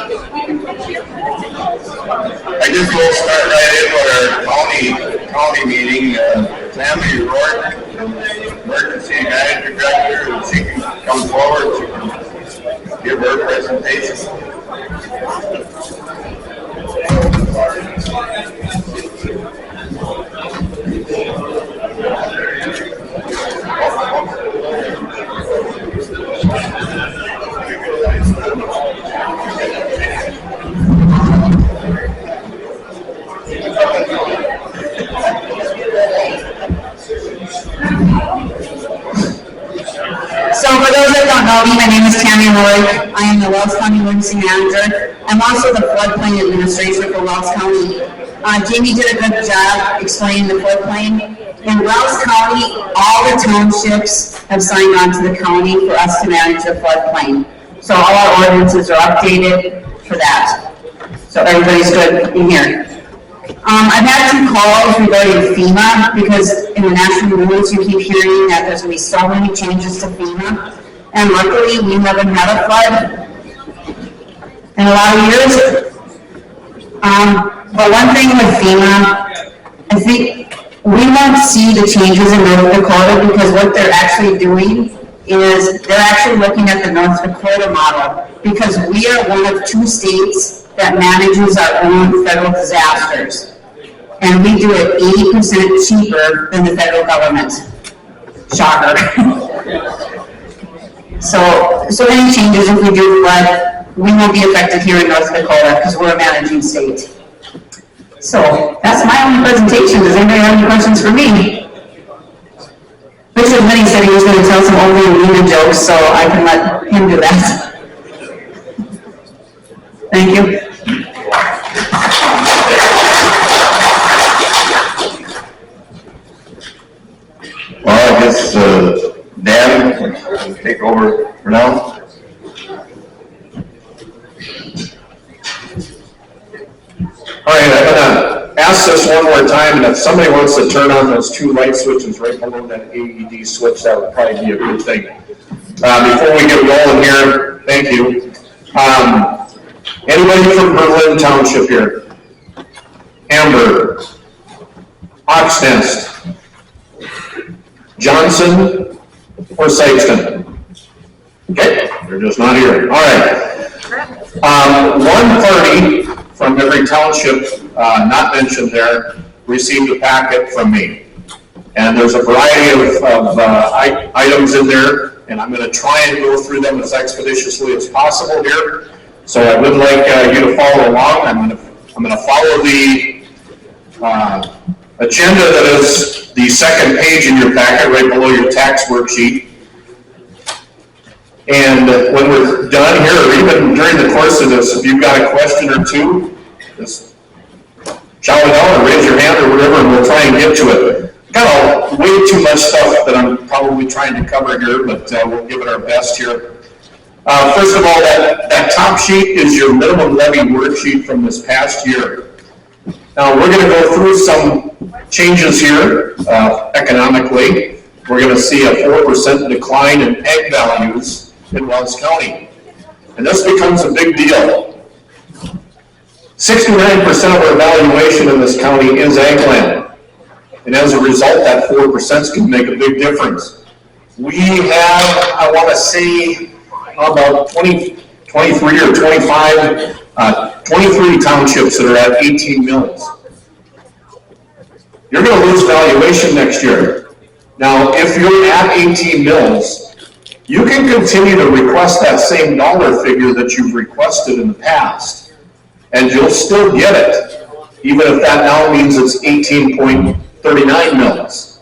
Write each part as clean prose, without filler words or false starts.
I guess we'll start right in with our county meeting. Tammy Rourke, emergency manager director, and she can come forward to give her presentation. So for those that don't know me, my name is Tammy Rourke. I am the Wells County Emergency Manager. I'm also the Flood Plain Administrator for Wells County. Jamie did a good job explaining the floodplain. In Wells County, all the townships have signed on to the county for us to manage the floodplain. So all our ordinances are updated for that. So everybody's good in here. I've had some calls regarding FEMA because in the national news you keep hearing that there's going to be so many changes to FEMA. And luckily we haven't had a flood in a lot of years. But one thing with FEMA, I think we won't see the changes in North Dakota because what they're actually doing is they're actually looking at the North Dakota model because we are one of 2 states that manages our own federal disasters. And we do it 80% cheaper than the federal government. Shocker. So any changes if we do flood, we won't be affected here in North Dakota because we're a managing state. So that's my only presentation. Does anybody have any questions for me? Richard Minnie said he was going to tell some old Lena jokes, so I can let him do that. Thank you. Well, I guess Dan can take over for now. All right, I'm going to ask this one more time, and if somebody wants to turn on those 2 light switches right below that AED switch, that would probably be a good thing. Before we get rolling here, thank you. Anybody from Berlin Township here? Amber, Oxnest, Johnson, or Sykeston? Okay, they're just not here. All right. One party from every township not mentioned there received a packet from me. And there's a variety of items in there, and I'm going to try and go through them as expeditiously as possible here. So I would like you to follow along. I'm going to follow the agenda that is the second page in your packet, right below your tax worksheet. And when we're done here, or even during the course of this, if you've got a question or two, just shout it out or raise your hand or whatever, and we'll try and get to it. Got way too much stuff that I'm probably trying to cover here, but we'll give it our best here. First of all, that top sheet is your minimum levy worksheet from this past year. Now, we're going to go through some changes here economically. We're going to see a 4% decline in ag values in Wells County. And this becomes a big deal. 69% of our valuation in this county is ag land. And as a result, that 4% can make a big difference. We have, I want to say, about 23 or 25, 23 townships that are at 18 mills. You're going to lose valuation next year. Now, if you're at 18 mills, you can continue to request that same dollar figure that you've requested in the past, and you'll still get it, even if that now means it's 18.39 mills.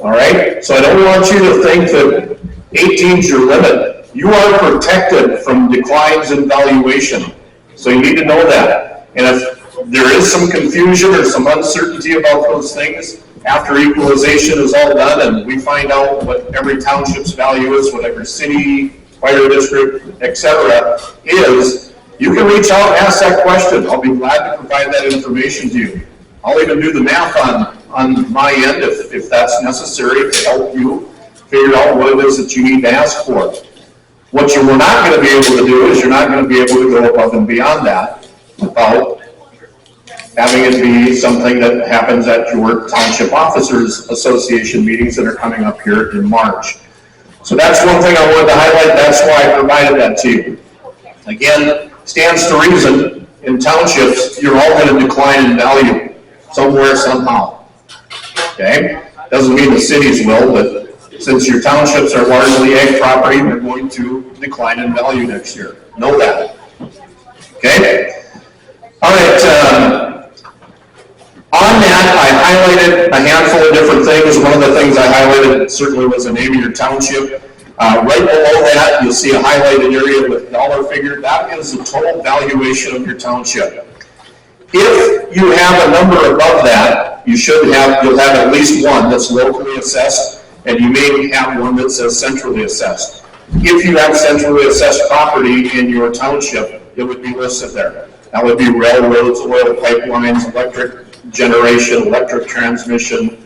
All right? So I don't want you to think that 18 is your limit. You are protected from declines in valuation. So you need to know that. And if there is some confusion or some uncertainty about those things, after equalization is all done and we find out what every township's value is, what every city, fire district, etc. is, you can reach out and ask that question. I'll be glad to provide that information to you. I'll even do the math on my end if that's necessary to help you figure out what it is that you need to ask for. What you were not going to be able to do is you're not going to be able to go above and beyond that without having it be something that happens at your Township Officers Association meetings that are coming up here in March. So that's one thing I wanted to highlight. That's why I provided that to you. Again, stands to reason, in townships, you're all going to decline in value somewhere, somehow. Okay? Doesn't mean the cities will, but since your townships are largely ag property, they're going to decline in value next year. Know that. Okay? All right. On that, I highlighted a handful of different things. One of the things I highlighted certainly was the name of your township. Right below that, you'll see a highlighted area with dollar figure. That is the total valuation of your township. If you have a number above that, you'll have at least one that's locally assessed, and you may have one that says centrally assessed. If you have centrally assessed property in your township, it would be listed there. That would be railroads, oil pipelines, electric generation, electric transmission,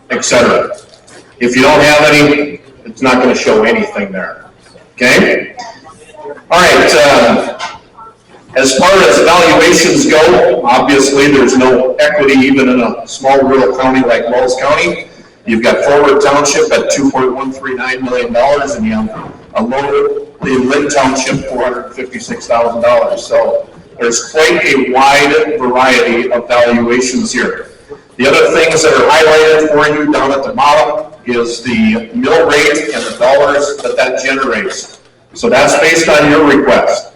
etc. If you don't have any, it's not going to show anything there. Okay? All right. As far as valuations go, obviously there's no equity even in a small rural county like Wells County. You've got Forward Township at $2.139 million, and you have a lowly Lynn Township, $456,000. So there's quite a wide variety of valuations here. The other things that are highlighted for you down at the bottom is the mill rate and the dollars that generates. So that's based on your request.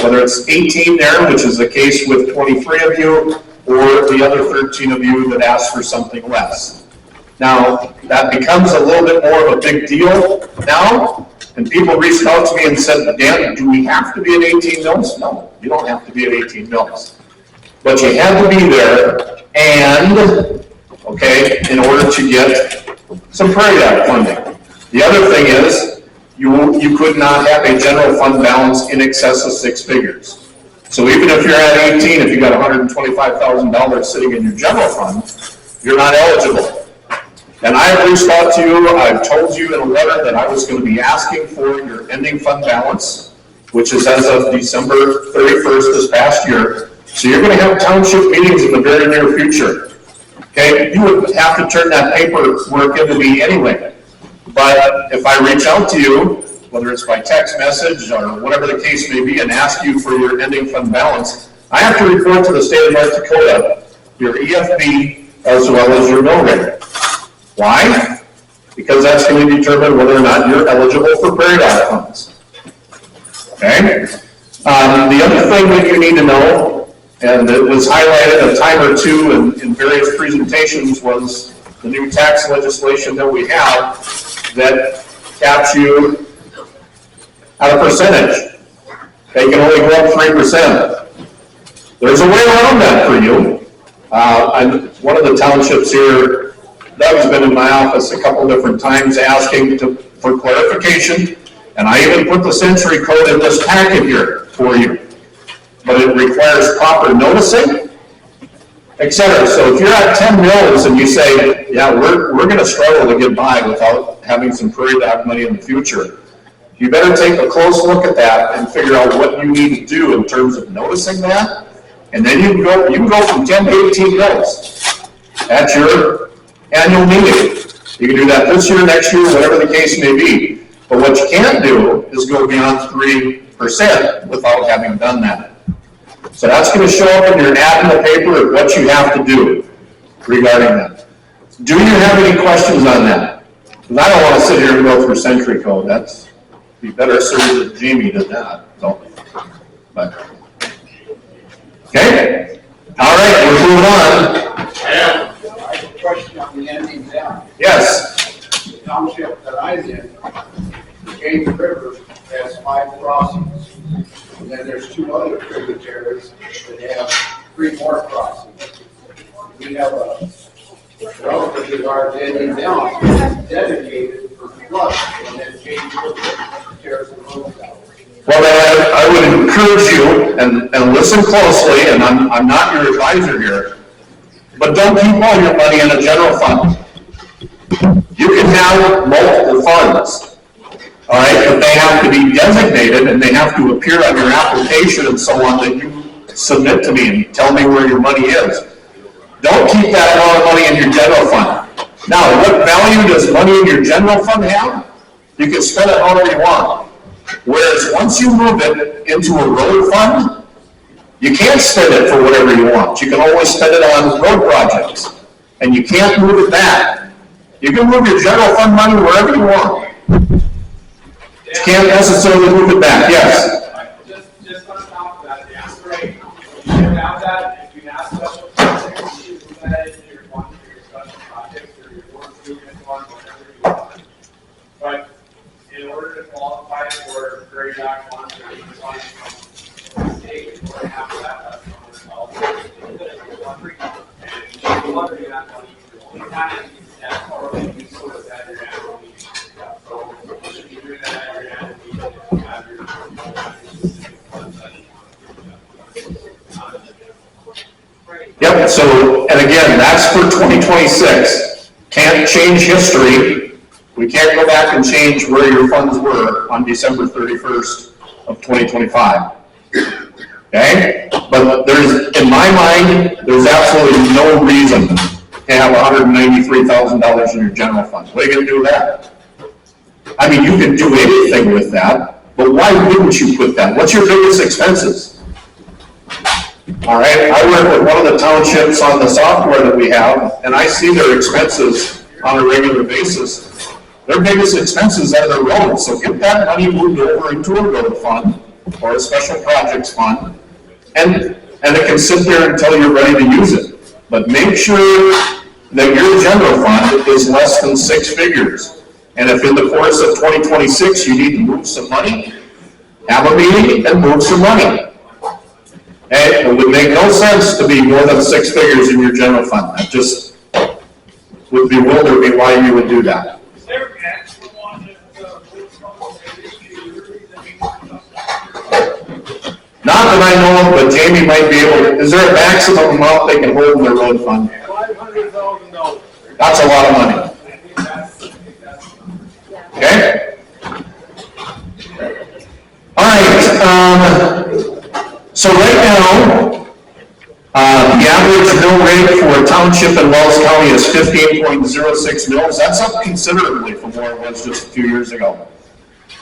Whether it's 18 there, which is the case with 23 of you, or the other 13 of you that asked for something less. Now, that becomes a little bit more of a big deal now, and people reached out to me and said, Dan, do we have to be at 18 mils? No, you don't have to be at 18 mils. But you had to be there, and, okay, in order to get some Prairie Dog funding. The other thing is, you could not have a general fund balance in excess of 6 figures. So even if you're at 18, if you got $125,000 sitting in your general fund, you're not eligible. And I've reached out to you, I've told you in a letter that I was going to be asking for your ending fund balance, which is as of December 31st this past year. So you're going to have township meetings in the very near future. Okay, you would have to turn that paperwork into me anyway. But if I reach out to you, whether it's by text message or whatever the case may be, and ask you for your ending fund balance, I have to report to the state of North Dakota your EFB as well as your mill rate. Why? Because that's going to determine whether or not you're eligible for Prairie Dog funds. Okay? The other thing that you need to know, and it was highlighted a time or two in various presentations, was the new tax legislation that we have that caps you at a percentage. They can only go up 3%. There's a way around that for you. One of the townships here, Doug's been in my office a couple different times asking for clarification, and I even put the century code in this packet here for you. But it requires proper noticing, etc. So if you're at 10 mils and you say, yeah, we're going to struggle to get by without having some Prairie Dog money in the future, you better take a close look at that and figure out what you need to do in terms of noticing that, and then you can go from 10 to 18 mils at your annual meeting. You can do that this year, next year, whatever the case may be. But what you can't do is go beyond 3% without having done that. So that's going to show up in your ad in the paper of what you have to do regarding that. Do you have any questions on that? Because I don't want to sit here and go through century code. That's be better served that Jamie did that. So, but okay. All right, we're moving on. I have a question on the ending down. Yes. The township that I'm in, the James River, has 5 crossings. And then there's 2 other tributaries that have 3 more crossings. We have a relatively large ending down dedicated for flood, and then James River tears the roads out. Well, I would encourage you, and listen closely, and I'm not your advisor here, but don't keep all your money in a general fund. You can have multiple funds. All right, but they have to be designated and they have to appear on your application and so on that you submit to me and tell me where your money is. Don't keep that amount of money in your general fund. Now, what value does money in your general fund have? You can spend it however you want. Whereas once you move it into a road fund, you can't spend it for whatever you want. You can always spend it on road projects. And you can't move it back. You can move your general fund money wherever you want. You can't necessarily move it back. Yes? Just on top of that, the answer rate, you can have that, if you have special projects, you can put that into your fund for your special projects or your work improvement fund, whatever you want. But in order to qualify for Prairie Dog funds or even funds from the state, you have to have that $100. And you want to do that money, the only time that's already useful is at your annual meeting. So you should be doing that at your annual meeting if you have your Yep, so, and again, that's for 2026. Can't change history. We can't go back and change where your funds were on December 31st of 2025. Okay? But there's, in my mind, there's absolutely no reason to have $193,000 in your general fund. What are you going to do with that? I mean, you can do anything with that, but why wouldn't you put that? What's your biggest expenses? All right, I work with one of the townships on the software that we have, and I see their expenses on a regular basis. Their biggest expenses are their roads, so get that money moved over into a road fund or a special projects fund, and it can sit there until you're ready to use it. But make sure that your general fund is less than 6 figures. And if in the course of 2026 you need to move some money, have a meeting and move some money. And it would make no sense to be more than 6 figures in your general fund. That just would bewilder me why you would do that. Is there an extra one Not that I know of, but Jamie might be able to. Is there a maximum amount they can hold in their road fund? $500,000. That's a lot of money. Okay? All right. So right now, the average mill rate for a township in Wells County is 15.06 mills. That's up considerably from where it was just a few years ago.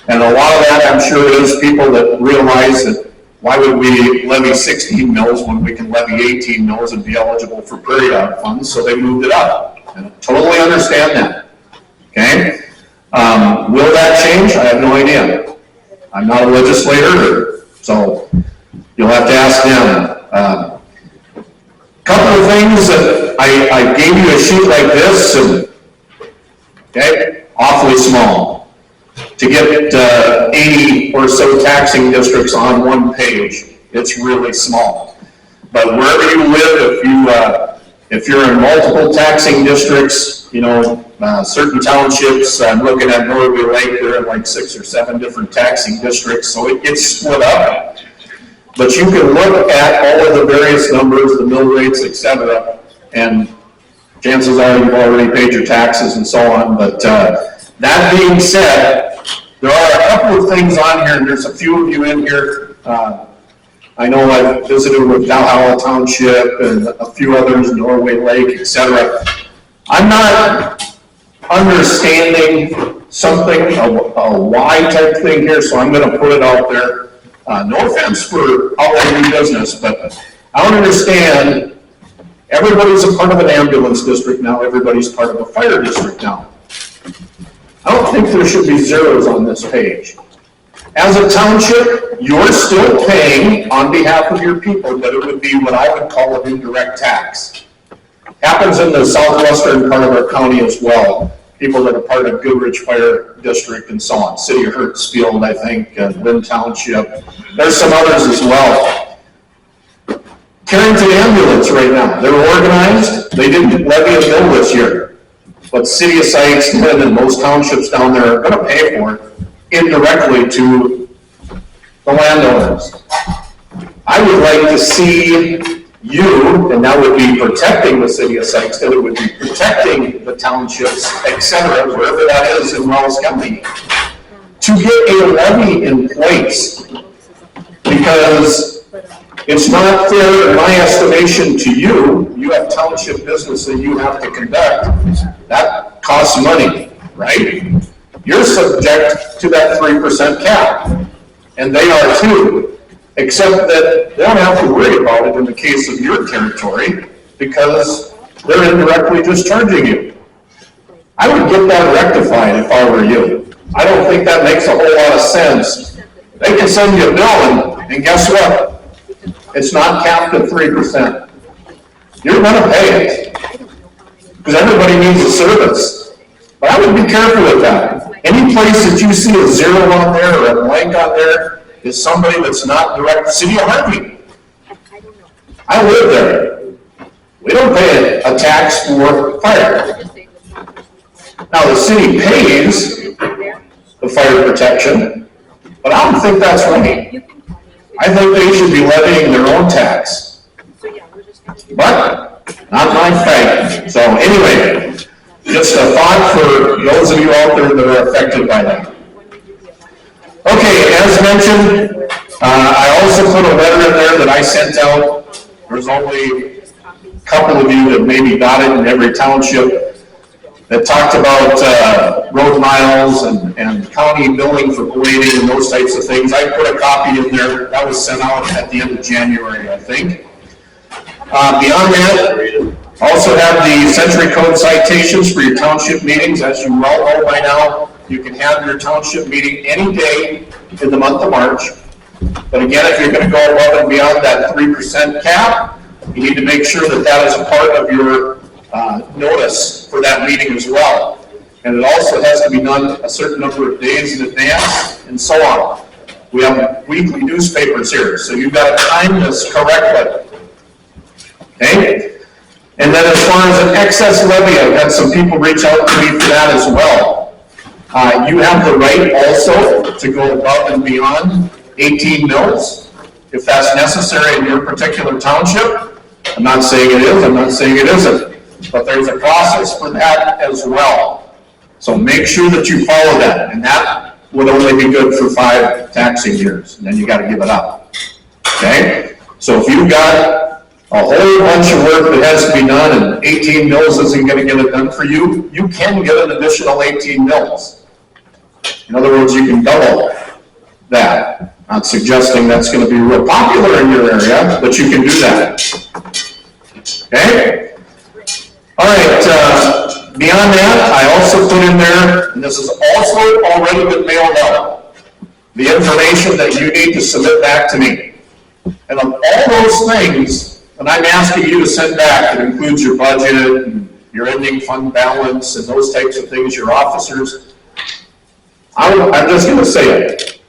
And a lot of that, I'm sure, is people that realize that why would we levy 16 mills when we can levy 18 mills and be eligible for Prairie Dog funds? So they moved it up. And I totally understand that. Okay? Will that change? I have no idea. I'm not a legislator, so you'll have to ask them. Couple of things that I gave you a sheet like this, and okay, awfully small. To get 80 or so taxing districts on one page, it's really small. But wherever you live, if you're in multiple taxing districts, you know, certain townships, I'm looking at Norway Lake, they're in like 6 or 7 different taxing districts, so it gets split up. But you can look at all of the various numbers, the mill rates, etc., and chances are you've already paid your taxes and so on. But that being said, there are a couple of things on here, and there's a few of you in here. I know I've visited with Valhalla Township and a few others, Norway Lake, etc. I'm not understanding something, a why type thing here, so I'm going to put it out there. No offense for how they do business, but I don't understand. Everybody's a part of an ambulance district now. Everybody's part of a fire district now. I don't think there should be zeros on this page. As a township, you're still paying on behalf of your people, but it would be what I would call an indirect tax. Happens in the southwestern part of our county as well. People that are part of Goodrich Fire District and so on. City of Hertzfield, I think, Lynn Township. There's some others as well. Carrington Ambulance right now, they're organized. They didn't levy a bill this year. But City of Syverrson and most townships down there are going to pay for it indirectly to the landowners. I would like to see you, and that would be protecting the City of Syverrson, it would be protecting the townships, etc., wherever that is in Wells County, to get a levy in place, because it's not fair in my estimation to you. You have township business that you have to conduct. That costs money, right? You're subject to that 3% cap, and they are too, except that they don't have to worry about it in the case of your territory, because they're indirectly discharging you. I would get that rectified if I were you. I don't think that makes a whole lot of sense. They can send you a bill, and guess what? It's not capped at 3%. You're gonna pay it, because everybody needs a service. But I would be careful with that. Any place that you see a zero on there or a blank on there is somebody that's not direct. City of Harvey. I live there. We don't pay a tax for fire. Now, the city pays the fire protection, but I don't think that's right. I think they should be levying their own tax. But, not my fight. So anyway, just a thought for those of you out there that are affected by that. Okay, as mentioned, I also put a letter in there that I sent out. There's only a couple of you that maybe got it in every township, that talked about road miles and county billing for blading and those types of things. I put a copy in there. That was sent out at the end of January, I think. Beyond that, also have the Century Code citations for your township meetings. As you well know by now, you can have your township meeting any day in the month of March. But again, if you're going to go above and beyond that 3% cap, you need to make sure that that is a part of your notice for that meeting as well. And it also has to be done a certain number of days in advance, and so on. We have weekly newspapers here, so you've got to time this correctly. Okay? And then as far as an excess levy, I've had some people reach out to me for that as well. You have the right also to go above and beyond 18 mils, if that's necessary in your particular township. I'm not saying it is, I'm not saying it isn't. But there's a process for that as well. So make sure that you follow that, and that would only be good for 5 taxing years, and then you got to give it up. Okay? So if you've got a whole bunch of work that has to be done and 18 mils isn't going to get it done for you, you can get an additional 18 mils. In other words, you can double that. Not suggesting that's going to be real popular in your area, but you can do that. Okay? All right, beyond that, I also put in there, and this has also already been mailed out, the information that you need to submit back to me. And of all those things that I'm asking you to send back, that includes your budget, and your ending fund balance, and those types of things, your officers, I'm just going to say it.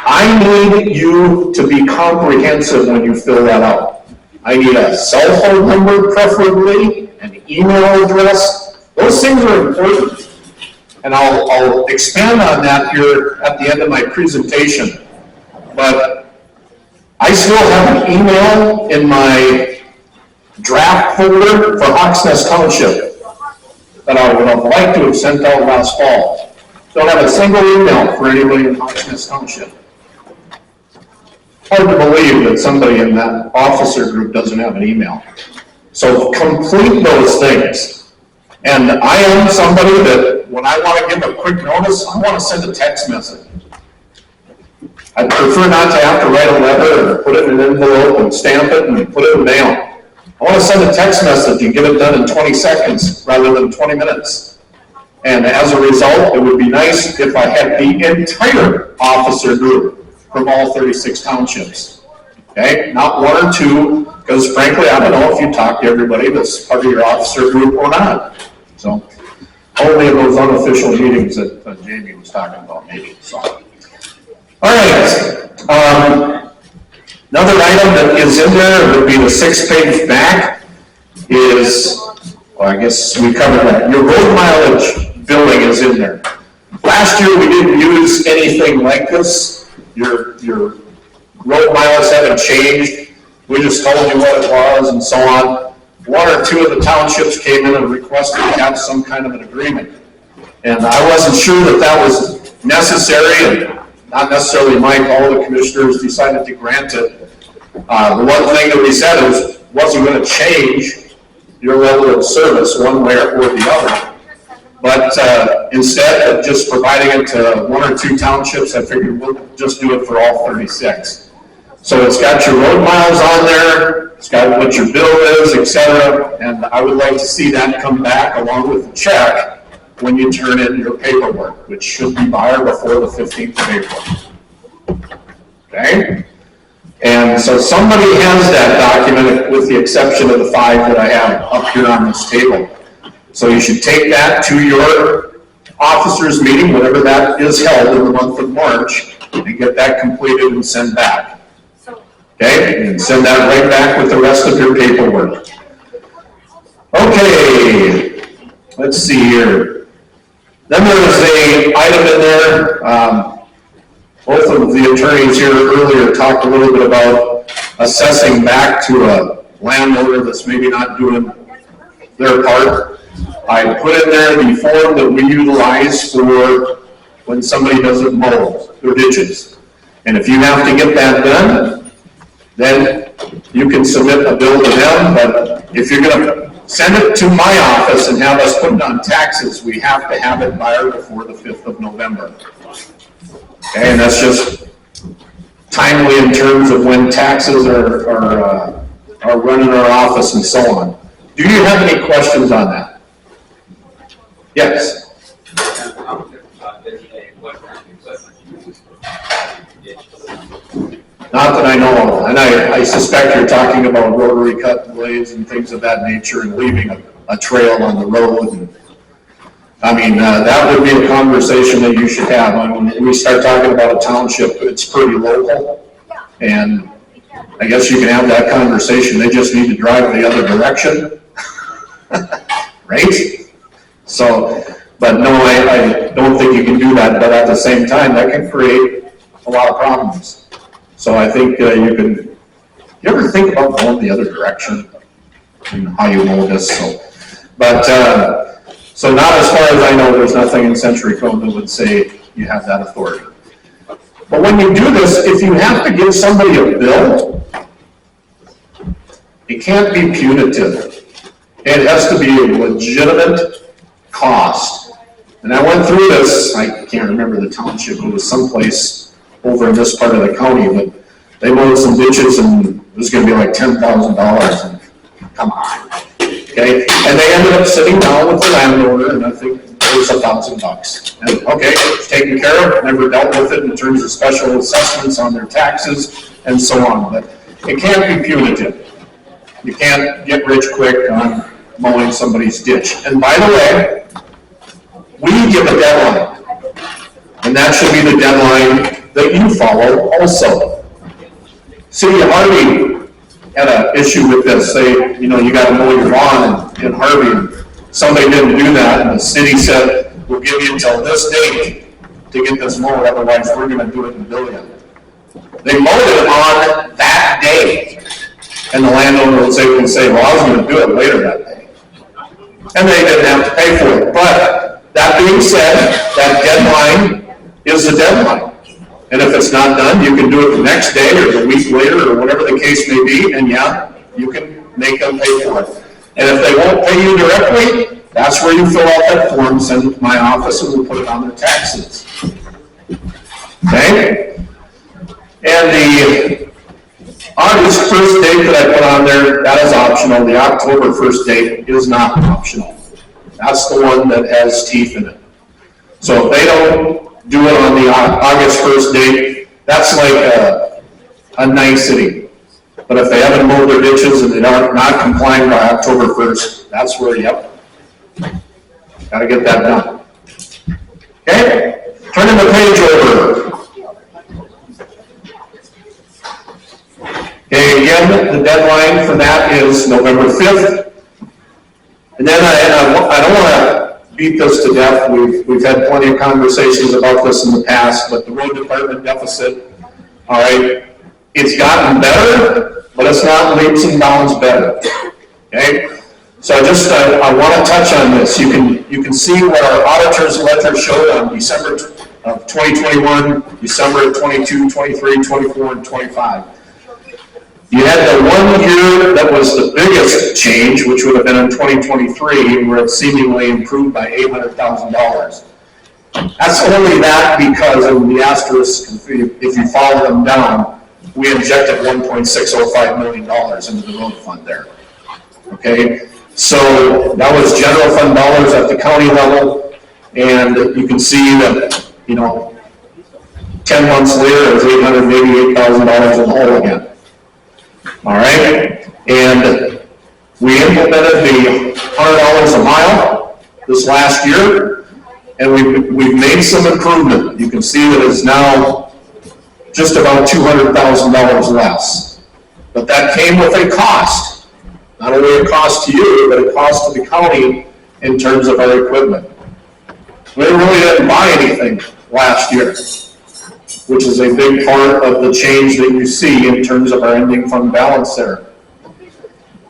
I need you to be comprehensive when you fill that out. I need a cell phone number, preferably, an email address. Those things are important. And I'll expand on that here at the end of my presentation. But I still have an email in my draft folder for Hawksnest Township that I would have liked to have sent out last fall. Don't have a single email for anybody in Hawksnest Township. Hard to believe that somebody in that officer group doesn't have an email. So complete those things. And I am somebody that when I want to give a quick notice, I want to send a text message. I prefer not to have to write a letter or put it in an envelope and stamp it and put it in mail. I want to send a text message and get it done in 20 seconds rather than 20 minutes. And as a result, it would be nice if I had the entire officer group from all 36 townships. Okay, not 1 or 2, because frankly, I don't know if you talk to everybody that's part of your officer group or not. So, only in those unofficial meetings that Jamie was talking about, maybe. So, all right. Another item that is in there would be the 6th page back. Is, well, I guess we covered that. Your road mileage billing is in there. Last year we didn't use anything like this. Your road miles haven't changed. We just told you what it was and so on. 1 or 2 of the townships came in and requested to have some kind of an agreement. And I wasn't sure that that was necessary, and not necessarily my call. The commissioners decided to grant it. The one thing that we said is wasn't going to change your level of service one way or the other. But instead of just providing it to 1 or 2 townships, I figured we'll just do it for all 36. So it's got your road miles on there, it's got what your bill is, etc. And I would like to see that come back along with the check when you turn in your paperwork, which should be by or before the 15th of April. Okay? And so somebody has that document with the exception of the 5 that I have up here on this table. So you should take that to your officers meeting, whatever that is held in the month of March, and get that completed and send back. Okay, and send that right back with the rest of your paperwork. Okay, let's see here. Then there was an item in there. Both of the attorneys here earlier talked a little bit about assessing back to a landowner that's maybe not doing their part. I put in there the form that we utilize for when somebody doesn't mow their ditches. And if you have to get that done, then you can submit a bill to them. But if you're going to send it to my office and have us put it on taxes, we have to have it by or before the 5th of November. Okay, and that's just timely in terms of when taxes are running our office and so on. Do you have any questions on that? Yes. Not that I know of, and I suspect you're talking about rotary cut blades and things of that nature and leaving a trail on the road. And, I mean, that would be a conversation that you should have. I mean, when we start talking about a township, it's pretty local, and I guess you can have that conversation. They just need to drive the other direction, right? So, but no, I don't think you can do that, but at the same time, that can create a lot of problems. So I think you ever think about going the other direction and how you mow this? So, but, so not as far as I know, there's nothing in Century Code that would say you have that authority. But when you do this, if you have to give somebody a bill, it can't be punitive. It has to be a legitimate cost. And I went through this, I can't remember the township, it was someplace over in this part of the county, but they mowed some ditches and it was going to be like $10,000. Come on, okay? And they ended up sitting down with the landowner, and I think it was $1,000. And okay, it's taken care of. Never dealt with it in terms of special assessments on their taxes and so on. But it can't be punitive. You can't get rich quick on mowing somebody's ditch. And by the way, we give a deadline, and that should be the deadline that you follow also. City of Harvey had an issue with this. Say, you got to mow your lawn in Harvey, and somebody didn't do that, and the city said, we'll give you until this date to get this mowed, otherwise we're going to do it in billion. They mowed it on that day, and the landowner would say, well, I was going to do it later that day. And they didn't have to pay for it. But that being said, that deadline is the deadline. And if it's not done, you can do it the next day or the week later or whatever the case may be, and yeah, you can make them pay for it. And if they won't pay you directly, that's where you fill out that form, send it to my office, and we'll put it on their taxes. Okay? And the August 1st date that I put on there, that is optional. The October 1st date is not optional. That's the one that has teeth in it. So if they don't do it on the August 1st date, that's like a nicety. But if they haven't mowed their ditches and they are not complying by October 1st, that's where, yep, got to get that done. Okay? Turning the page over. Okay, again, the deadline for that is November 5th. And then I don't want to beat this to death. We've had plenty of conversations about this in the past, but the road department deficit, all right, it's gotten better, but it's not leaps and bounds better. Okay? So I want to touch on this. You can see what our auditor's ledger showed on December of 2021, December of 22, 23, 24, and 25. You had the 1 year that was the biggest change, which would have been in 2023, where it seemingly improved by $800,000. That's only that because of the asterisk, if you follow them down, we injected $1.605 million into the road fund there. Okay, so that was general fund dollars at the county level, and you can see that, 10 months later, it's $888,000 in the hole again. All right, and we implemented the $100 a mile this last year, and we've made some improvement. You can see that it's now just about $200,000 less. But that came with a cost. Not only a cost to you, but a cost to the county in terms of our equipment. We really didn't buy anything last year, which is a big part of the change that you see in terms of our ending fund balance there.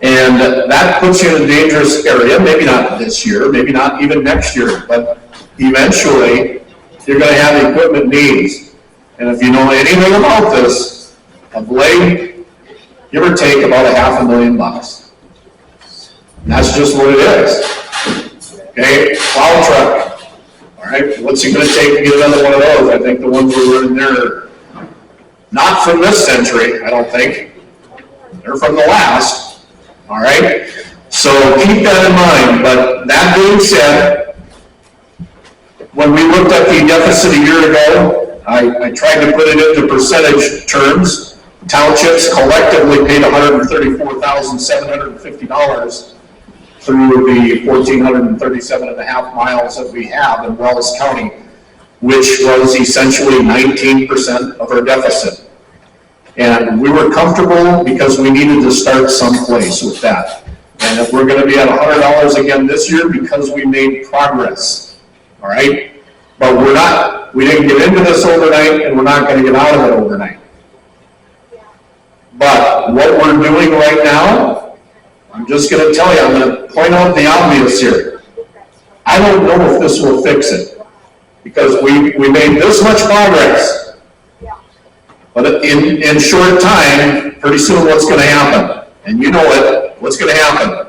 And that puts you in a dangerous area, maybe not this year, maybe not even next year, but eventually you're going to have equipment needs. And if you know anything about this, of late, give or take about $500,000. And that's just what it is. Okay, plow truck. All right, what's it going to take to get another one of those? I think the ones we're running there are not from this century, I don't think. They're from the last. All right, so keep that in mind. But that being said, when we looked at the deficit a year ago, I tried to put it into percentage terms. Townships collectively paid $134,750 through the 1,437.5 miles that we have in Wells County, which was essentially 19% of our deficit. And we were comfortable because we needed to start someplace with that. And if we're going to be at $100 again this year, because we made progress, all right? But we didn't get into this overnight, and we're not going to get out of it overnight. But what we're doing right now, I'm just going to tell you, I'm going to point out the obvious here. I don't know if this will fix it, because we made this much progress. But in short time, pretty soon what's going to happen? And you know it, what's going to happen?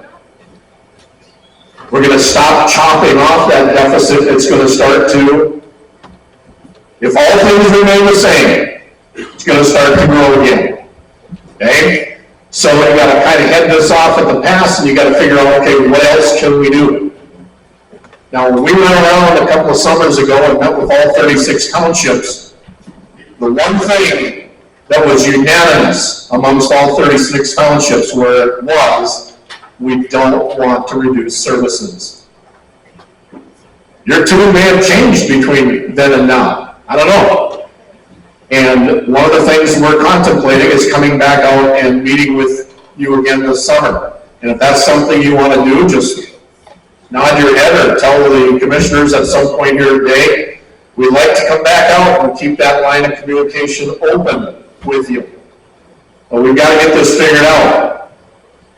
We're going to stop chopping off that deficit. It's going to start to, if all things remain the same, it's going to start to grow again. Okay? So you got to kind of head this off at the pass, and you got to figure out, okay, what else can we do? Now, when we went around a couple of summers ago and met with all 36 townships, the one thing that was unanimous amongst all 36 townships was, we don't want to reduce services. Your tune may have changed between then and now. I don't know. And one of the things we're contemplating is coming back out and meeting with you again this summer. And if that's something you want to do, just nod your head or tell the commissioners at some point here today, we'd like to come back out and keep that line of communication open with you. But we've got to get this figured out,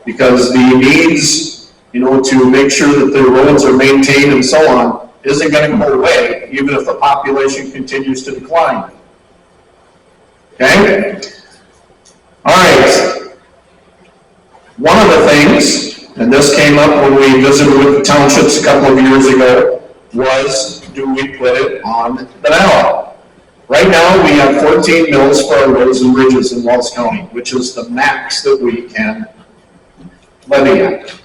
because the needs, to make sure that the roads are maintained and so on, isn't going to go away, even if the population continues to decline. Okay? All right. One of the things, and this came up when we visited with the townships a couple of years ago, was, do we put it on the ballot? Right now, we have 14 mills for our roads and bridges in Wells County, which is the max that we can levy at.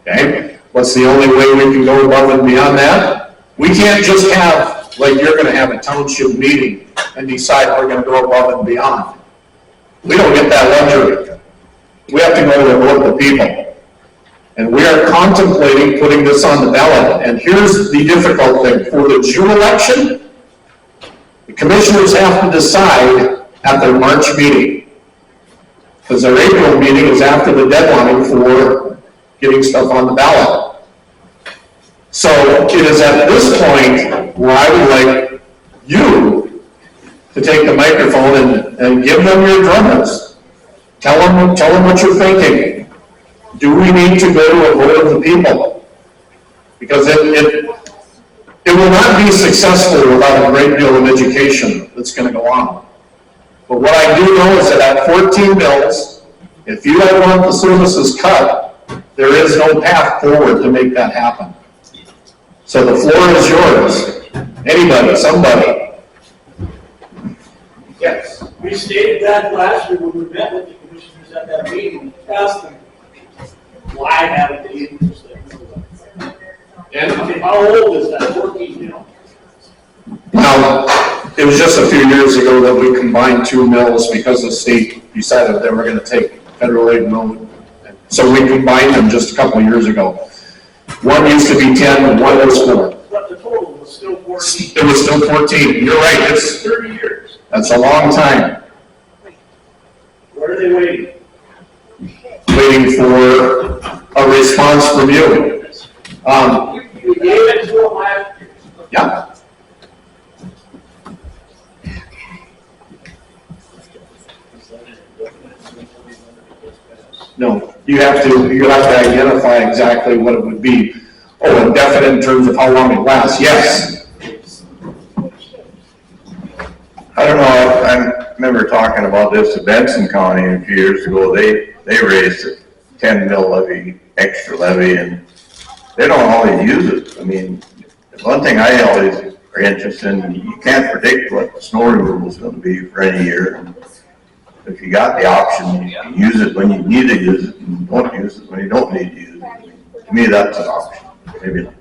Okay? What's the only way we can go above and beyond that? We can't just have, like you're going to have a township meeting and decide we're going to go above and beyond. We don't get that luxury. We have to go to the vote of the people. And we are contemplating putting this on the ballot. And here's the difficult thing. For the June election, the commissioners have to decide at their March meeting, because their April meeting is after the deadline for getting stuff on the ballot. So it is at this point where I would like you to take the microphone and give them your drummer's. Tell them what you're thinking. do we need to go to a vote of the people? Because it will not be successful without a great deal of education that's going to go on. But what I do know is that at 14 mills, if you don't want the services cut, there is no path forward to make that happen. So the floor is yours. Anybody, somebody. Yes. We stated that last year when we met with the commissioners at that meeting, asked them, why haven't they used it? And I mean, how old is that 14 mill? Now, it was just a few years ago that we combined 2 mills because the state decided they were going to take federal aid mode. So we combined them just a couple of years ago. One used to be 10 and one was 4. But the total was still 14. It was still 14. You're right. It's 30 years. That's a long time. Where are they waiting? Waiting for a response from you. We gave it to them last year. Yeah. No, you have to identify exactly what it would be. Oh, indefinite in terms of how long it lasts. Yes. I don't know, I remember talking about this to Benson County a few years ago. They raised a 10 mil levy, extra levy, and they don't always use it. I mean, one thing I always are interested in, you can't predict what the snow removal is going to be for any year. And if you got the option, you can use it when you need to use it, and don't use it when you don't need to use it. To me, that's an option. Maybe not.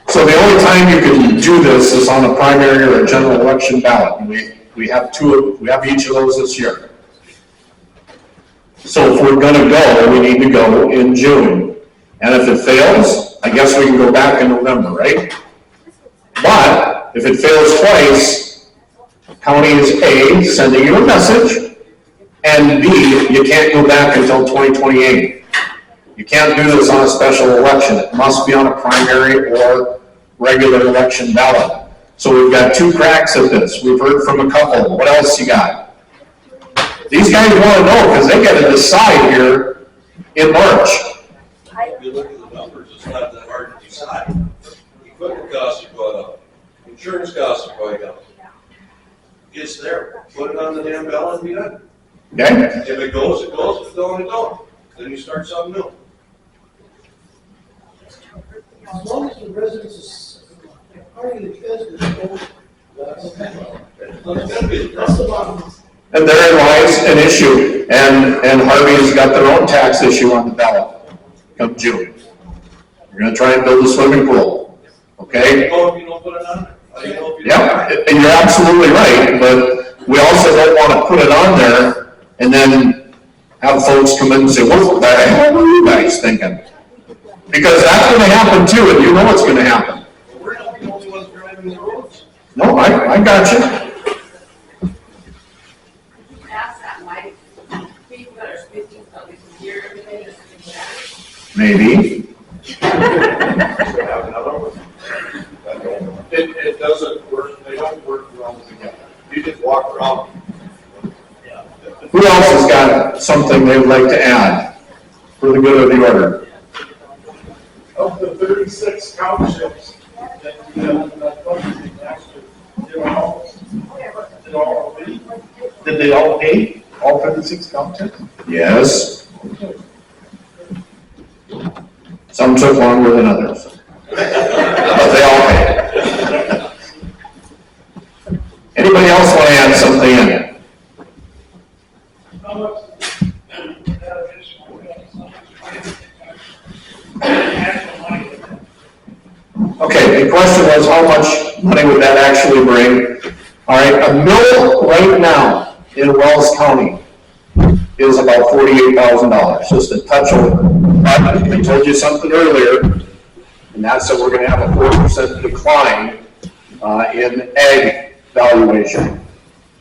So the only time you can do this is on a primary or a general election ballot. And we have each of those this year. So if we're gonna go, we need to go in June. And if it fails, I guess we can go back in November, right? But if it fails twice, county is A, sending you a message, and B, you can't go back until 2028. You can't do this on a special election. It must be on a primary or regular election ballot. So we've got 2 cracks at this. We've heard from a couple. What else you got? These guys want to know because they got to decide here in March. If you look at the numbers, it's not that hard to decide. Equipment costs are going up. Insurance costs are going up. It's there. Put it on the damn ballot and be done. Okay? If it goes, it goes. If it don't, it don't. Then you start something new. As long as the residents are part of the business, that's the bottom. And therein lies an issue. And Harvey's got their own tax issue on the ballot come June. We're going to try and build a swimming pool. Okay? How do you know if you don't put it on there? How do you know if you Yeah, and you're absolutely right, but we also don't want to put it on there and then have folks come in and say, what the hell were you guys thinking? Because that's going to happen too, and you know it's going to happen. don't? We're not the only ones driving the roads. No, I got you. Ask that, Mike. People that are speaking, so we can hear everything. Maybe. It doesn't work, they don't work well together. You just walk around. Who else has got something they'd like to add for the good of the order? Of the 36 townships that we have that budget last year, Did they all pay? All 36 townships? Yes. Some took longer than others. But they all paid. Anybody else want to add something in? Okay, the question was how much money would that actually bring? All right, a mill right now in Wells County is about $48,000, just a touch over. But I told you something earlier, and that's that we're going to have a 4% decline in ag valuation.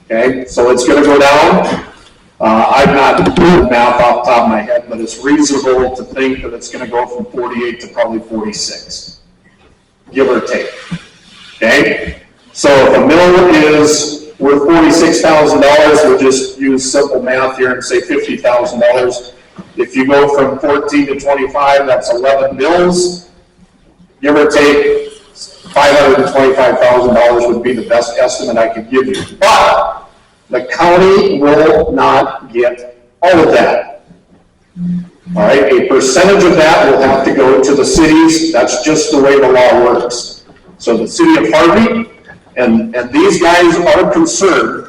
Okay, so it's going to go down. I've not done math off the top of my head, but it's reasonable to think that it's going to go from 48 to probably 46, give or take. Okay, so if a mill is worth $46,000, we'll just use simple math here and say $50,000. If you go from 14 to 25, that's 11 mills. Give or take, $525,000 would be the best estimate I could give you. But the county will not get all of that. All right, a percentage of that will have to go to the cities. That's just the way the law works. So the city of Harvey, and these guys are concerned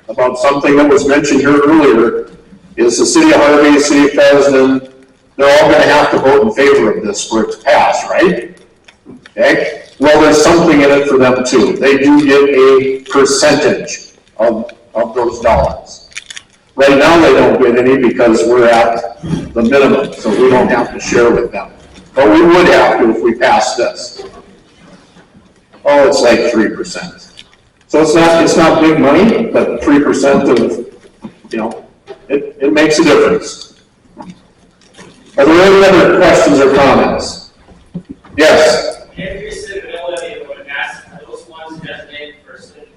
about something that was mentioned here earlier, is the city of Harvey, the city of Fresno, they're all going to have to vote in favor of this for it to pass, right? Okay? Well, there's something in it for them too. They do get a percentage of those dollars. Right now, they don't get any because we're at the minimum, so we don't have to share with them. But we would have to if we pass this. Oh, it's like 3%. So it's not big money, but 3% of, it makes a difference. Are there any other questions or comments? Yes? If your civility would ask those ones designated for city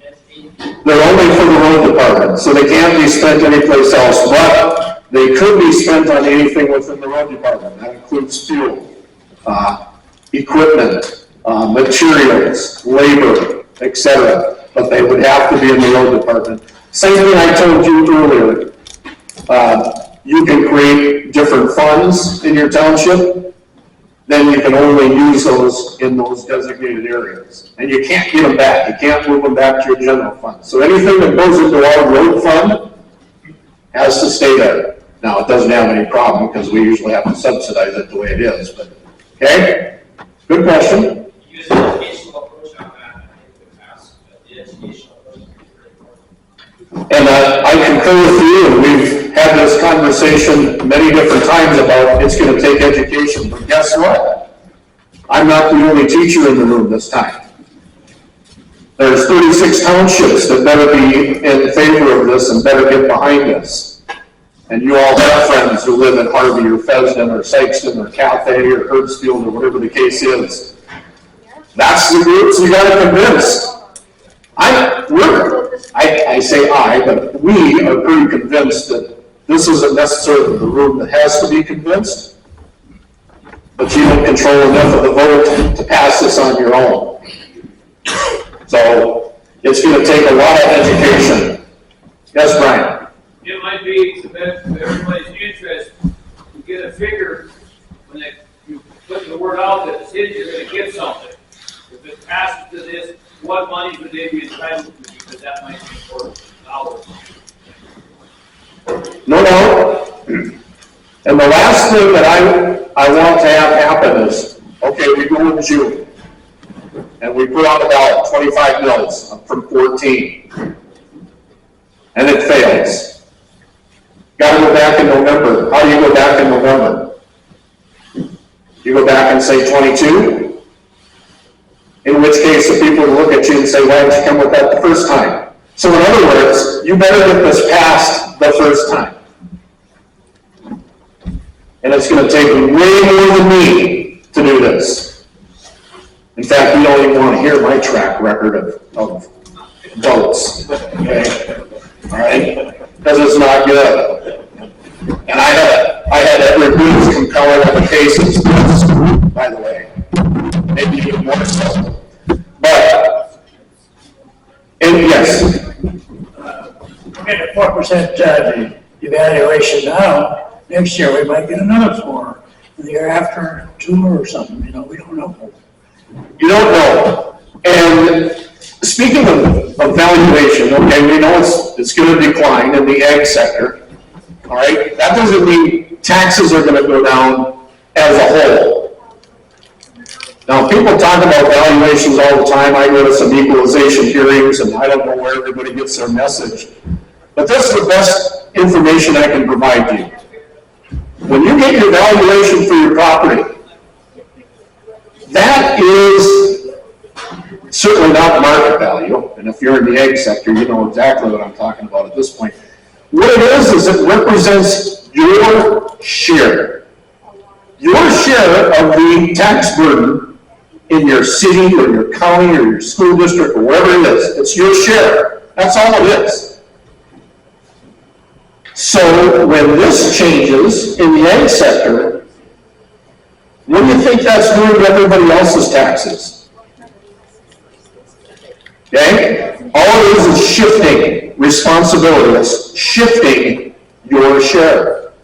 entity. They're only for the road department, so they can't be spent anyplace else, but they could be spent on anything within the road department. That includes fuel, equipment, materials, labor, etc. But they would have to be in the road department. Same thing I told you earlier. You can create different funds in your township, then you can only use those in those designated areas. And you can't get them back. You can't move them back to your general fund. So anything that goes into our road fund has to stay there. Now, it doesn't have any problem because we usually have to subsidize it the way it is. But okay, good question. Use an educational approach on that. I think the past, the educational approach is very important. And I concur with you, and we've had this conversation many different times about it's going to take education. But guess what? I'm not the only teacher in the room this time. There's 36 townships that better be in favor of this and better get behind this. And you all have friends who live in Harvey or Fresno or Sykeston or Cathay or Hertzfield or whatever the case is. That's the groups you got to convince. I say I, but we are pretty convinced that this isn't necessarily the room that has to be convinced, but you don't control enough of the vote to pass this on your own. So it's going to take a lot of education. Yes, Brian? It might be the best of everybody's interest to get a figure when you put the word out that the cities are going to get something. If it passes to this, what money would they be entitled to? Because that might be important. Dollars. No doubt. And the last thing that I want to have happen is, okay, we go in June, and we put on the ballot 25 mills from 14, and it fails. Got to go back in November. How do you go back in November? You go back and say 22? In which case, the people will look at you and say, why didn't you come with that the first time? So in other words, you better get this passed the first time. And it's going to take way more than me to do this. In fact, you don't even want to hear my track record of votes. Okay? All right? Because it's not good. And I had every bit as compelling of the cases, by the way. Maybe even more so. But, and yes. Get a 4% evaluation now. Next year we might get another 4. The year after 2 or something. We don't know. You don't know. And speaking of valuation, okay, we know it's going to decline in the ag sector. All right, that doesn't mean taxes are going to go down as a whole. Now, people talk about valuations all the time. I go to some equalization hearings, and I don't know where everybody gets their message. But this is the best information I can provide you. When you get your valuation for your property, that is certainly not market value. And if you're in the ag sector, you know exactly what I'm talking about at this point. What it is it represents your share. Your share of the tax burden in your city or your county or your school district or wherever it is. It's your share. That's all it is. So when this changes in the ag sector, what do you think that's doing to everybody else's taxes? Okay? All it is shifting responsibility. It's shifting your share.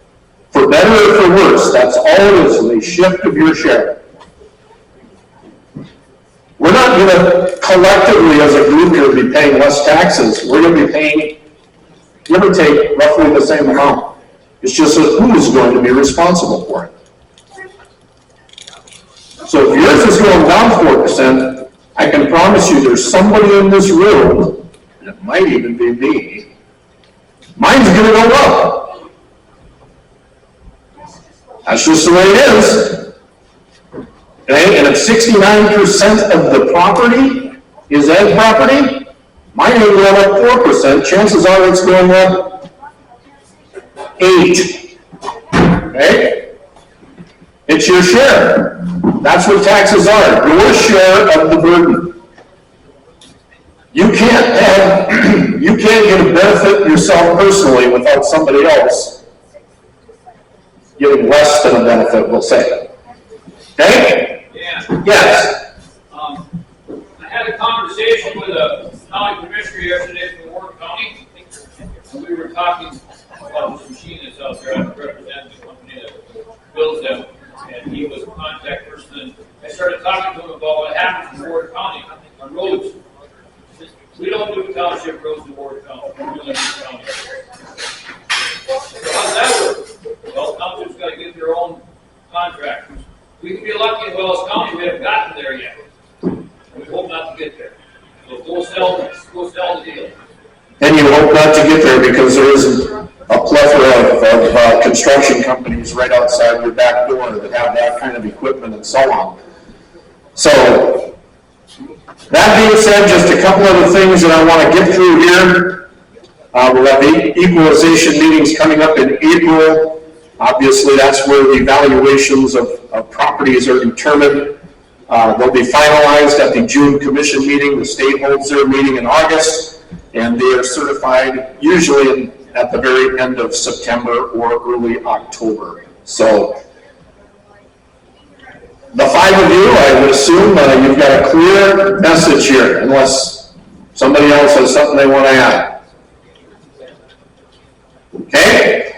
For better or for worse, that's all it is, a shift of your share. We're not going to collectively as a group here be paying less taxes. We're going to be paying, give or take, roughly the same amount. It's just that who's going to be responsible for it. So if yours is going down 4%, I can promise you there's somebody in this room, and it might even be me, mine's going to go up. That's just the way it is. Okay? And if 69% of the property is ag property, mine ain't going up 4%. Chances are it's going up 8%. Okay? It's your share. That's what taxes are. Your share of the burden. You can't get a benefit yourself personally without somebody else getting less than a benefit, we'll say. Okay? Yeah. Yes. I had a conversation with a county commissioner yesterday from Ward County, and we were talking about this machine that's out there. I represent the company that builds them, and he was a contact person. And I started talking to him about what happens in Ward County on roads. We don't do township roads in Ward County. We only do county. How does that work? Well, townships got to get their own contractors. We can be lucky in Wells County, we haven't gotten there yet. We hope not to get there. So go sell the deal. And you hope not to get there because there isn't a plethora of construction companies right outside your back door that have that kind of equipment and so on. So, that being said, just a couple of the things that I want to get through here. We'll have the equalization meetings coming up in April. Obviously, that's where the valuations of properties are determined. They'll be finalized at the June commission meeting. The state holds their meeting in August, and they are certified usually at the very end of September or early October. So, the 5 of you, I would assume you've got a clear message here, unless somebody else has something they want to add. Okay?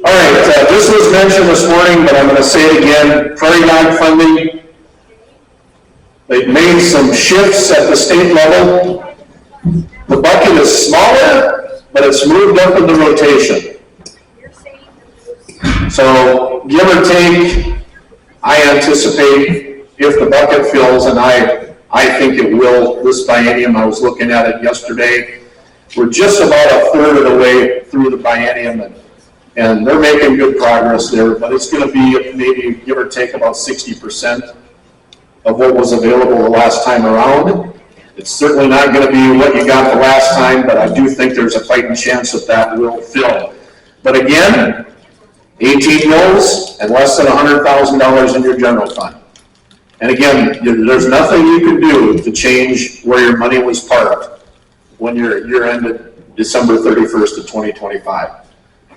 All right, this was mentioned this morning, but I'm going to say it again. Prairie Dog funding, they've made some shifts at the state level. The bucket is smaller, but it's moved up in the rotation. So, give or take, I anticipate if the bucket fills, and I think it will this biennium. I was looking at it yesterday. We're just about a third of the way through the biennium, and they're making good progress there, but it's going to be maybe give or take about 60% of what was available the last time around. It's certainly not going to be what you got the last time, but I do think there's a fighting chance that will fill. But again, 18 mills and less than $100,000 in your general fund. And again, there's nothing you can do to change where your money was parked when your year ended December 31st of 2025.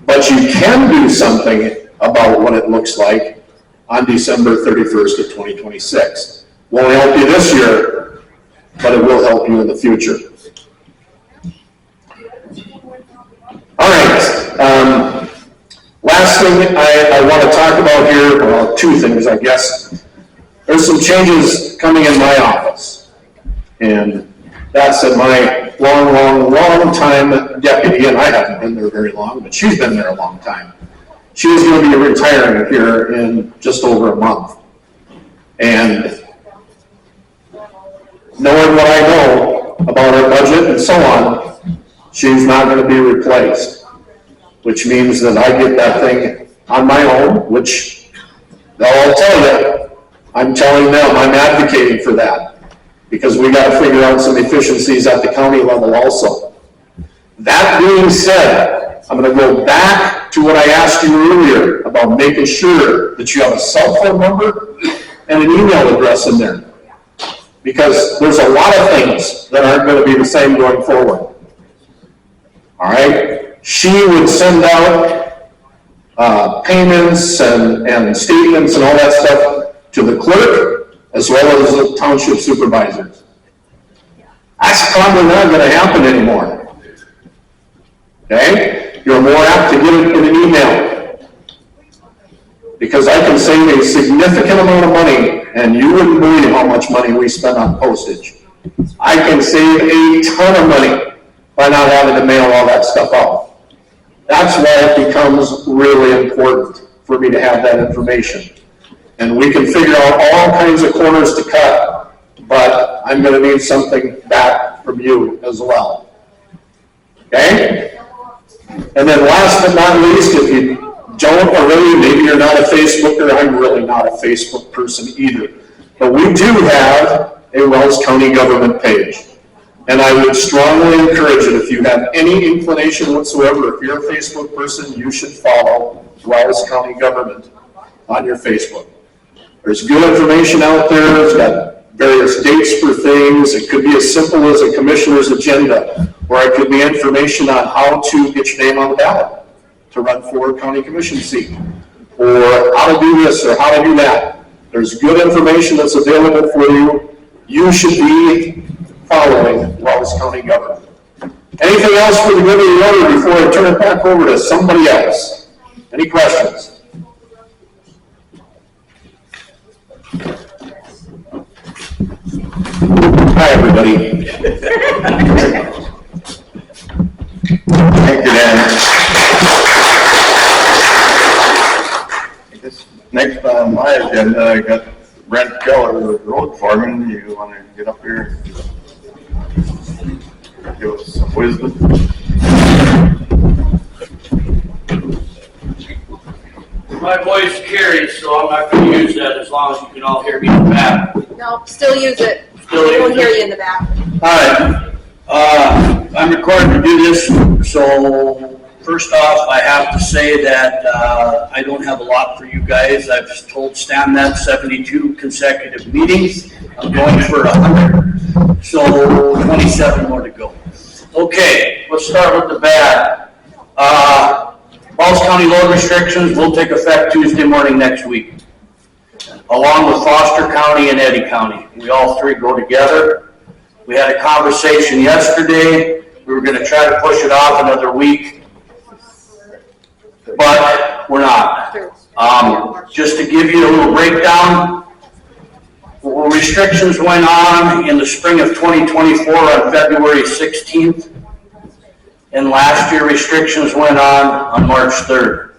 But you can do something about what it looks like on December 31st of 2026. Won't help you this year, but it will help you in the future. All right. Last thing I want to talk about here, well, 2 things, I guess. There's some changes coming in my office. And that's in my long time deputy, and I haven't been there very long, but she's been there a long time. She's going to be retiring here in just over a month. And knowing what I know about our budget and so on, she's not going to be replaced, which means that I get that thing on my own, which I'll tell you, I'm telling them, I'm advocating for that, because we got to figure out some efficiencies at the county level also. That being said, I'm going to go back to what I asked you earlier about making sure that you have a cell phone number and an email address in there, because there's a lot of things that aren't going to be the same going forward. All right? she would send out payments and statements and all that stuff to the clerk as well as the township supervisors. That's probably not going to happen anymore. Okay? You're more apt to get it in an email. Because I can save a significant amount of money, and you wouldn't believe how much money we spend on postage. I can save a ton of money by not having to mail all that stuff out. That's why it becomes really important for me to have that information. And we can figure out all kinds of corners to cut, but I'm going to need something back from you as well. Okay? And then last but not least, if you don't already, maybe you're not a Facebooker, I'm really not a Facebook person either. But we do have a Wells County government page. And I would strongly encourage it, if you have any inclination whatsoever, if you're a Facebook person, you should follow Wells County government on your Facebook. There's good information out there. It's got various dates for things. It could be as simple as a commissioner's agenda, or it could be information on how to get your name on the ballot to run for a county commission seat, or how to do this or how to do that. There's good information that's available for you. You should be following Wells County government. Anything else for the good of the order before I turn it back over to somebody else? Any questions? Hi, everybody. Thank you, Dan. Next on my agenda, I got Brent Keller, the road foreman. You want to get up here and give us some wisdom? My voice carries, so I'm not going to use that as long as you can all hear me in the back. No, still use it. Still We won't use hear it? you in the back. Alright, I'm required to do this, so first off, I have to say that I don't have a lot for you guys. I've told Stan that 72 consecutive meetings. I'm going for 100, so 27 more to go. Okay, let's start with the bad. Wells County load restrictions will take effect Tuesday morning next week, along with Foster County and Eddy County. We all three go together. We had a conversation yesterday. We were going to try to push it off another week, but we're not. Just to give you a little breakdown, restrictions went on in the spring of 2024 on February 16th, and last year restrictions went on March 3rd.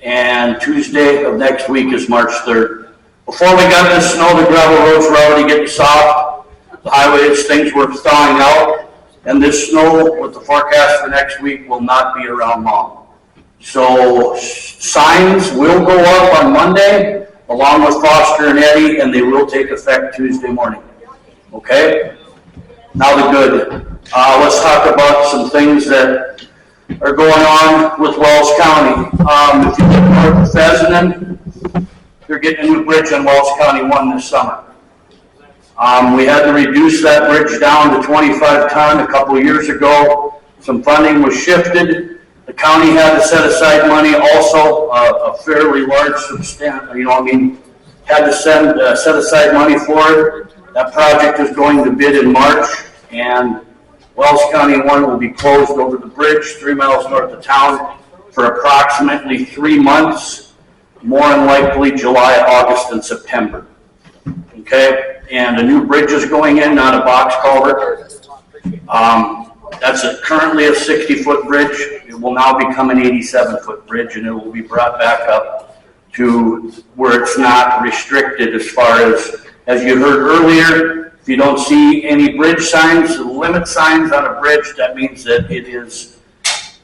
And Tuesday of next week is March 3rd. Before we got the snow, the gravel roads were already getting soft. The highways, things were thawing out. And this snow, with the forecast for next week, will not be around long. So signs will go up on Monday, along with Foster and Eddy, and they will take effect Tuesday morning. Okay? Now the good. Let's talk about some things that are going on with Wells County. If you look north of Pheasant, they're getting a new bridge on Wells County 1 this summer. We had to reduce that bridge down to 25 ton a couple of years ago. Some funding was shifted. The county had to set aside money also, a fairly large had to set aside money for it. That project is going to bid in March, and Wells County 1 will be closed over the bridge 3 miles north of town for approximately 3 months, more than likely July, August, and September. Okay, and a new bridge is going in, not a box culvert. That's currently a 60-foot bridge. It will now become an 87-foot bridge, and it will be brought back up to where it's not restricted as far as you heard earlier. If you don't see any bridge signs, limit signs on a bridge, that means that it is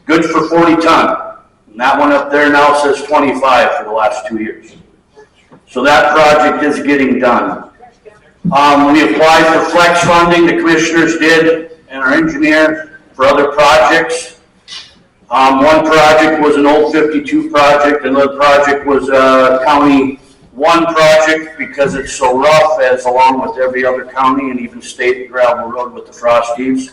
good for 40 ton. And that one up there now says 25 for the last 2 years. So that project is getting done. We applied for flex funding, the commissioners did, and our engineer for other projects. One project was an old 52 project, another project was a County 1 project because it's so rough, as along with every other county and even state gravel road with the frost heaves.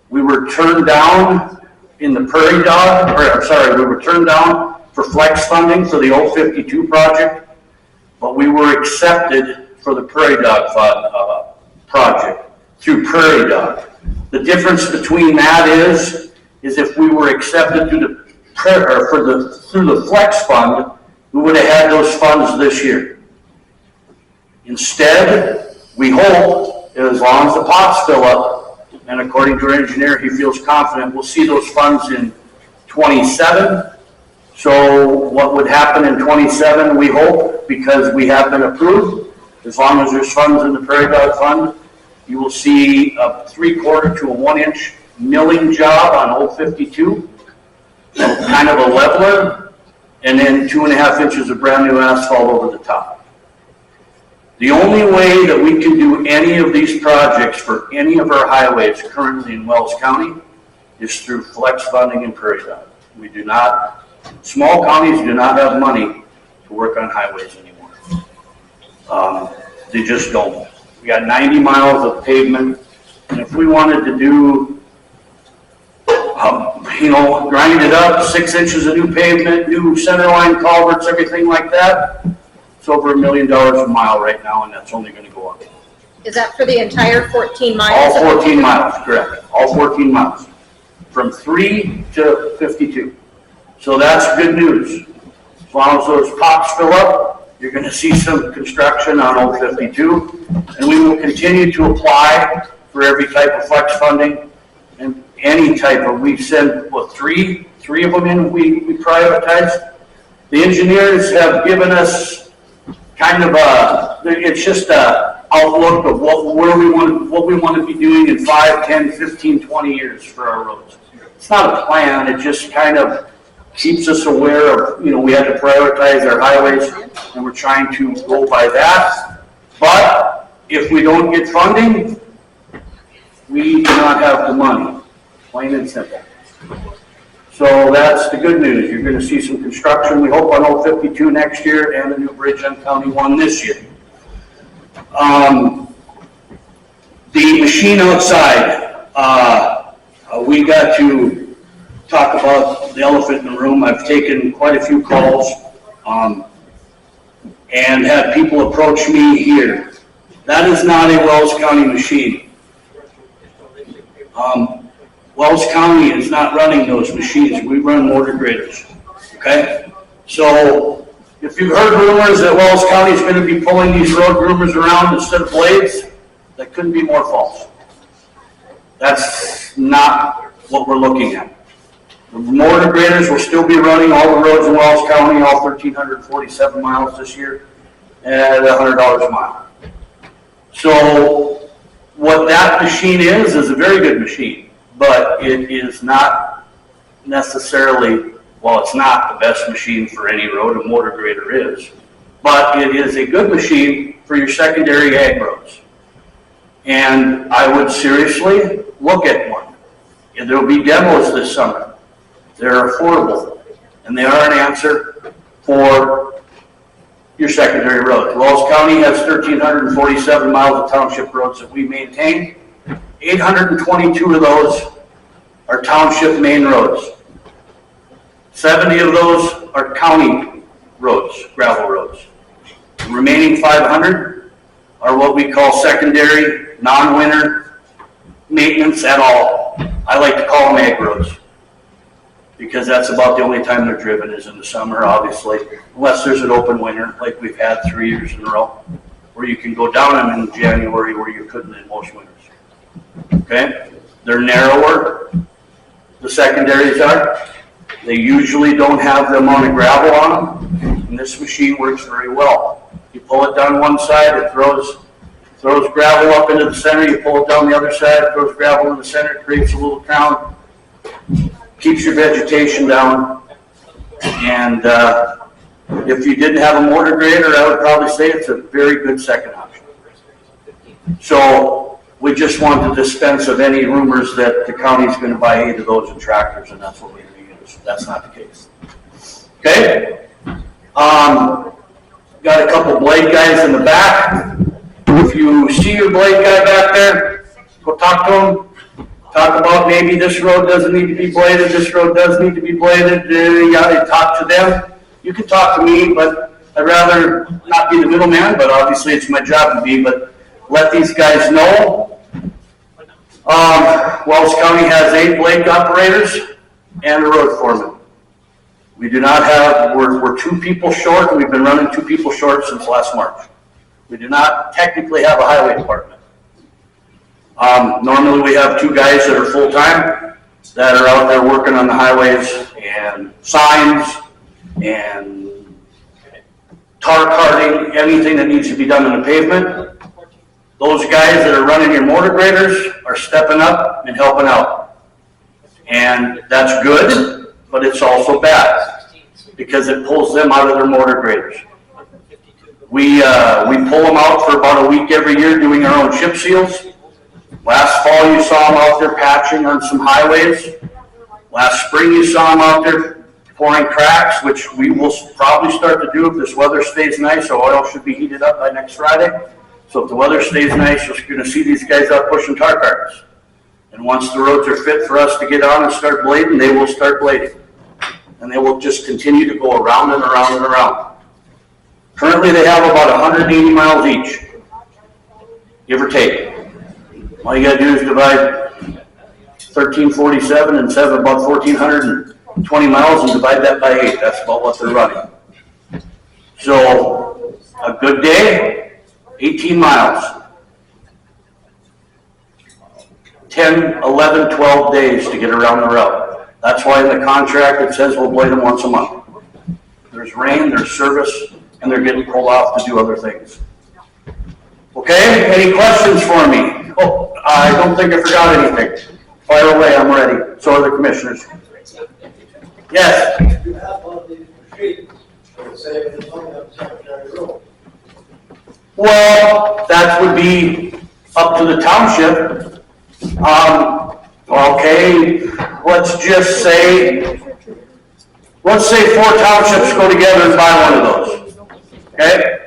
We were turned down in the Prairie Dog, we were turned down for flex funding for the 052 project, but we were accepted for the Prairie Dog project through Prairie Dog. The difference between that is if we were accepted through the flex fund, we would have had those funds this year. Instead, we hope, as long as the pots fill up, and according to our engineer, he feels confident, we'll see those funds in 27. So what would happen in 27, we hope, because we have been approved, as long as there's funds in the Prairie Dog Fund, you will see a 3/4 to a 1-inch milling job on 052, kind of a leveler, and then 2.5 inches of brand new asphalt over the top. The only way that we can do any of these projects for any of our highways currently in Wells County is through flex funding and Prairie Dog. We do not, small counties do not have money to work on highways anymore. They just don't. We got 90 miles of pavement, and if we wanted to do, grind it up, 6 inches of new pavement, new center line culverts, everything like that, it's over $1 million a mile right now, and that's only going to go up. Is that for the entire 14 miles? All 14 miles, correct. All 14 miles, from 3 to 52. So that's good news. As long as those pots fill up, you're going to see some construction on 052, and we will continue to apply for every type of flex funding and any type of, we send, three of them in, we prioritize. The engineers have given us kind of it's just a outlook of what we want to be doing in 5, 10, 15, 20 years for our roads. It's not a plan, it just kind of keeps us aware of, we had to prioritize our highways, and we're trying to go by that. But if we don't get funding, we do not have the money, plain and simple. So that's the good news. You're going to see some construction, we hope, on 052 next year, and a new bridge on County 1 this year. The machine outside, we got to talk about the elephant in the room. I've taken quite a few calls and had people approach me here. That is not a Wells County machine. Wells County is not running those machines. We run mortar graders. Okay? So if you've heard rumors that Wells County is going to be pulling these road groomers around instead of blades, that couldn't be more false. That's not what we're looking at. The mortar graders will still be running all the roads in Wells County, all 1,347 miles this year, at $100 a mile. So what that machine is a very good machine, but it is not necessarily, well, it's not the best machine for any road, a mortar grader is, but it is a good machine for your secondary ag roads. And I would seriously look at one. And there will be demos this summer. They're affordable, and they are an answer for your secondary roads. Wells County has 1,347 miles of township roads that we maintain. 822 of those are township main roads. 70 of those are county roads, gravel roads. The remaining 500 are what we call secondary, non-winter maintenance at all. I like to call them ag roads, because that's about the only time they're driven is in the summer, obviously, unless there's an open winter like we've had 3 years in a row, where you can go down them in January where you couldn't in most winters. Okay? They're narrower, the secondaries are. They usually don't have them on a gravel on them, and this machine works very well. You pull it down one side, it throws gravel up into the center, you pull it down the other side, it throws gravel in the center, it creates a little crown, keeps your vegetation down, and if you didn't have a mortar grader, I would probably say it's a very good second option. So we just want to dispense of any rumors that the county's going to buy 8 of those in tractors, and that's what we're going to use. That's not the case. Okay? Got a couple blade guys in the back. If you see your blade guy back there, go talk to him. talk about maybe this road doesn't need to be bladed, this road does need to be bladed, talk to them. You can talk to me, but I'd rather not be the middleman, but obviously it's my job to be, but let these guys know. Wells County has 8 blade operators and a road foreman. We do not have, we're 2 people short, and we've been running 2 people short since last March. We do not technically have a highway department. Normally we have 2 guys that are full-time that are out there working on the highways and signs and tar carting, anything that needs to be done on the pavement. Those guys that are running your motor graders are stepping up and helping out. And that's good, but it's also bad because it pulls them out of their motor graders. We pull them out for about a week every year doing our own chip seals. Last fall you saw them out there patching on some highways. Last spring you saw them out there pouring cracks, which we will probably start to do if this weather stays nice. So oil should be heated up by next Friday. So if the weather stays nice, you're going to see these guys out pushing tar carts. And once the roads are fit for us to get on and start blading, they will start blading. And they will just continue to go around and around and around. Currently they have about 180 miles each, give or take. All you gotta do is divide 1347 and 7, about 1,420 miles, and divide that by 8. That's about what they're running. So a good day, 18 miles. 10, 11, 12 days to get around the route. That's why in the contract it says we'll blade them once a month. There's rain, there's service, and they're getting pulled off to do other things. Okay, any questions for me? Oh, I don't think I forgot anything. Fire away, I'm ready. So are the commissioners. Yes? You have one of these machines, that say it's only on secondary road. Well, that would be up to the township. Okay, let's say 4 townships go together and buy one of those. Okay?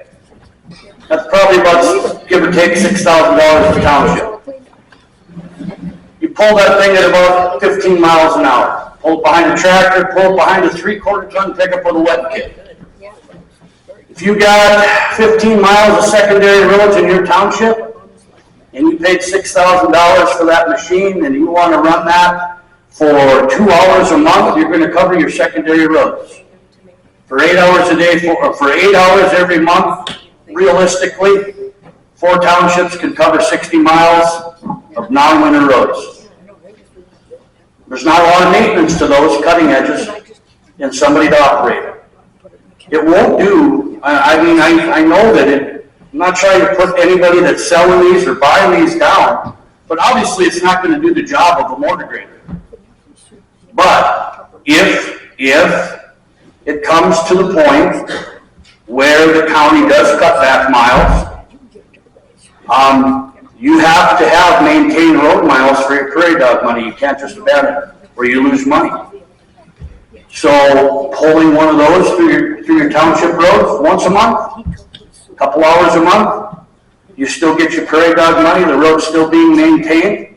That's probably about, give or take, $6,000 per township. You pull that thing at about 15 miles an hour. Pull it behind a tractor, pull it behind a 3/4 ton pickup with a wet kit. If you got 15 miles of secondary roads in your township, and you paid $6,000 for that machine, and you want to run that for 2 hours a month, you're going to cover your secondary roads. For 8 hours a day, for 8 hours every month, realistically, 4 townships can cover 60 miles of non-winter roads. There's not a lot of maintenance to those cutting edges and somebody to operate it. It won't do, I know that I'm not trying to put anybody that's selling these or buying these down, but obviously it's not going to do the job of a motor grader. But if it comes to the point where the county does cut back miles, you have to have maintained road miles for your Prairie Dog money. You can't just abandon it or you lose money. So pulling one of those through your township roads once a month, a couple hours a month, you still get your Prairie Dog money, the road's still being maintained,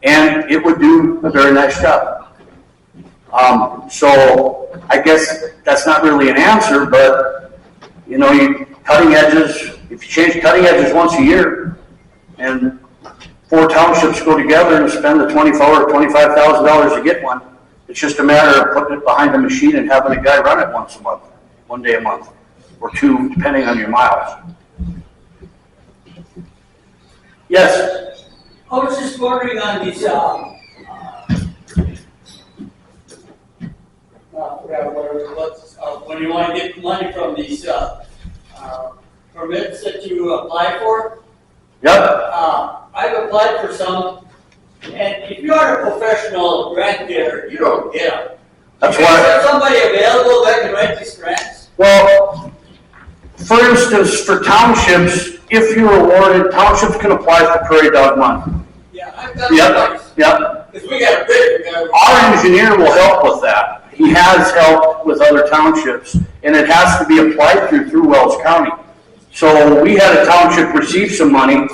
and it would do a very nice job. So I guess that's not really an answer, but you know, cutting edges, if you change cutting edges once a year and 4 townships go together and spend the $24,000 or $25,000 to get one, it's just a matter of putting it behind a machine and having a guy run it once a month, 1 day a month, or 2, depending on your miles. Yes? I was just wondering on these, when you want to get money from these permits that you apply for. Yep. I've applied for some, and if you are a professional grant getter, you don't get them. That's Is why. there somebody available that can write these grants? Well, for instance, for townships, if you're awarded, townships can apply for Prairie Dog money. Yeah, I've done Yep. twice. Yep. Because we got a bid. Our engineer will help with that. He has helped with other townships, and it has to be applied through Wells County. So we had a township receive some money,